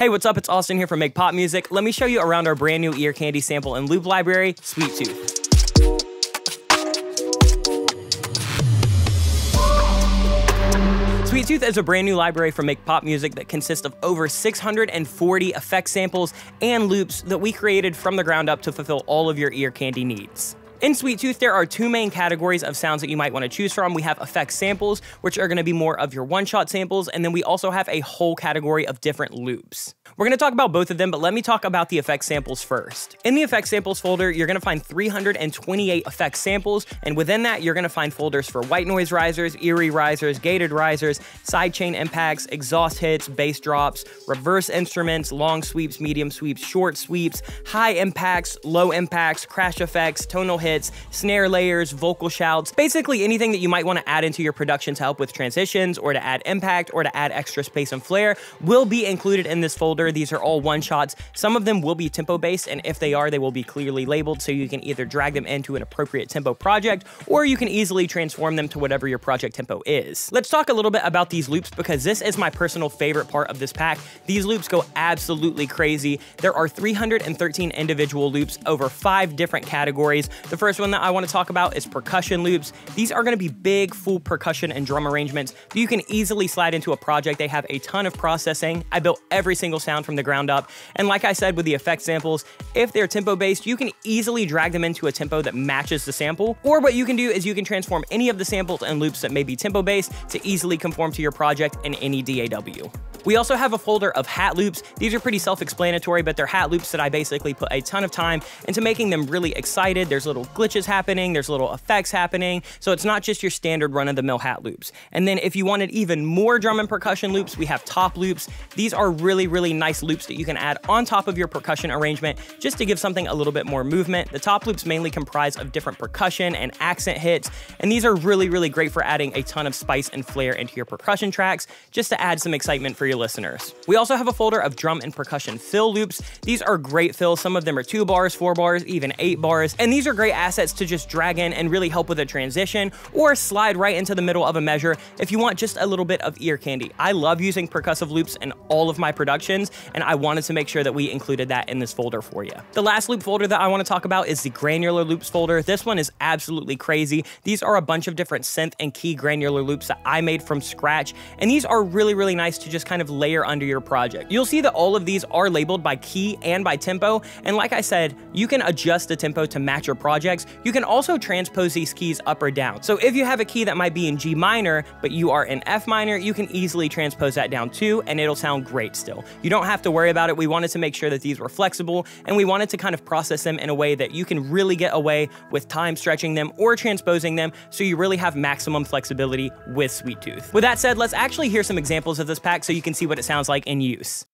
Hey, what's up? It's Austin here from Make Pop Music. Let me show you around our brand new ear candy sample and loop library, Sweet Tooth. Sweet Tooth is a brand new library from Make Pop Music that consists of over 640 effect samples and loops that we created from the ground up to fulfill all of your ear candy needs. In Sweet Tooth, there are two main categories of sounds that you might want to choose from. We have effect samples, which are going to be more of your one-shot samples, and then we also have a whole category of different loops. We're going to talk about both of them, but let me talk about the effect samples first. In the effect samples folder, you're going to find 328 effect samples, and within that, you're going to find folders for white noise risers, eerie risers, gated risers, sidechain impacts, exhaust hits, bass drops, reverse instruments, long sweeps, medium sweeps, short sweeps, high impacts, low impacts, crash effects, tonal hits, snare layers, vocal shouts, basically anything that you might want to add into your production to help with transitions or to add impact or to add extra space and flair will be included in this folder. These are all one-shots. Some of them will be tempo-based, and if they are, they will be clearly labeled so you can either drag them into an appropriate tempo project or you can easily transform them to whatever your project tempo is. Let's talk a little bit about these loops because this is my personal favorite part of this pack. These loops go absolutely crazy. There are 313 individual loops over 5 different categories. The first one that I want to talk about is percussion loops. These are going to be big, full percussion and drum arrangements that you can easily slide into a project. They have a ton of processing. I built every single sound from the ground up. And like I said with the effect samples, if they're tempo-based, you can easily drag them into a tempo that matches the sample. Or what you can do is you can transform any of the samples and loops that may be tempo-based to easily conform to your project in any DAW. We also have a folder of hat loops. These are pretty self-explanatory, but they're hat loops that I basically put a ton of time into making them really excited. There's little glitches happening, there's little effects happening, so it's not just your standard run-of-the-mill hat loops. And then if you wanted even more drum and percussion loops, we have top loops. These are really, really nice loops that you can add on top of your percussion arrangement just to give something a little bit more movement. The top loops mainly comprise of different percussion and accent hits, and these are really, really great for adding a ton of spice and flair into your percussion tracks just to add some excitement for your listeners. We also have a folder of drum and percussion fill loops. These are great fills. Some of them are 2 bars, 4 bars, even 8 bars, and these are great assets to just drag in and really help with a transition or slide right into the middle of a measure if you want just a little bit of ear candy. I love using percussive loops in all of my productions, and I wanted to make sure that we included that in this folder for you. The last loop folder that I want to talk about is the granular loops folder. This one is absolutely crazy. These are a bunch of different synth and key granular loops that I made from scratch, and these are really, really nice to just kind of layer under your project. You'll see that all of these are labeled by key and by tempo, and like I said, you can adjust the tempo to match your projects. You can also transpose these keys up or down. So if you have a key that might be in G minor, but you are in F minor, you can easily transpose that down too, and it'll sound great still. You don't have to worry about it. We wanted to make sure that these were flexible, and we wanted to kind of process them in a way that you can really get away with time stretching them or transposing them, so you really have maximum flexibility with Sweet Tooth. With that said, let's actually hear some examples of this pack so you can see what it sounds like in use.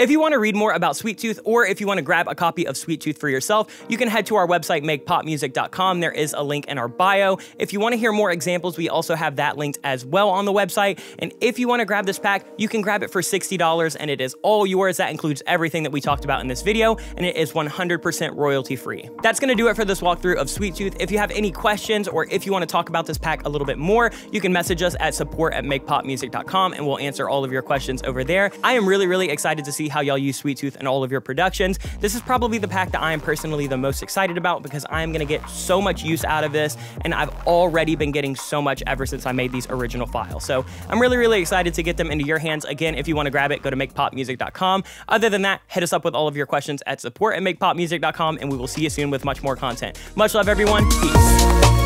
If you want to read more about Sweet Tooth, or if you want to grab a copy of Sweet Tooth for yourself, you can head to our website, makepopmusic.com. There is a link in our bio. If you want to hear more examples, we also have that linked as well on the website. And if you want to grab this pack, you can grab it for $60, and it is all yours. That includes everything that we talked about in this video, and it is 100% royalty free. That's going to do it for this walkthrough of Sweet Tooth. If you have any questions, or if you want to talk about this pack a little bit more, you can message us at support@makepopmusic.com, and we'll answer all of your questions over there. I am really excited to see how y'all use Sweet Tooth in all of your productions. This is probably the pack that I am personally the most excited about, because I am going to get so much use out of this, and I've already been getting so much ever since I made these original files. So I'm really excited to get them into your hands. Again, if you want to grab it, go to makepopmusic.com. Other than that, hit us up with all of your questions at support@makepopmusic.com, and we will see you soon with much more content. Much love, everyone. Peace.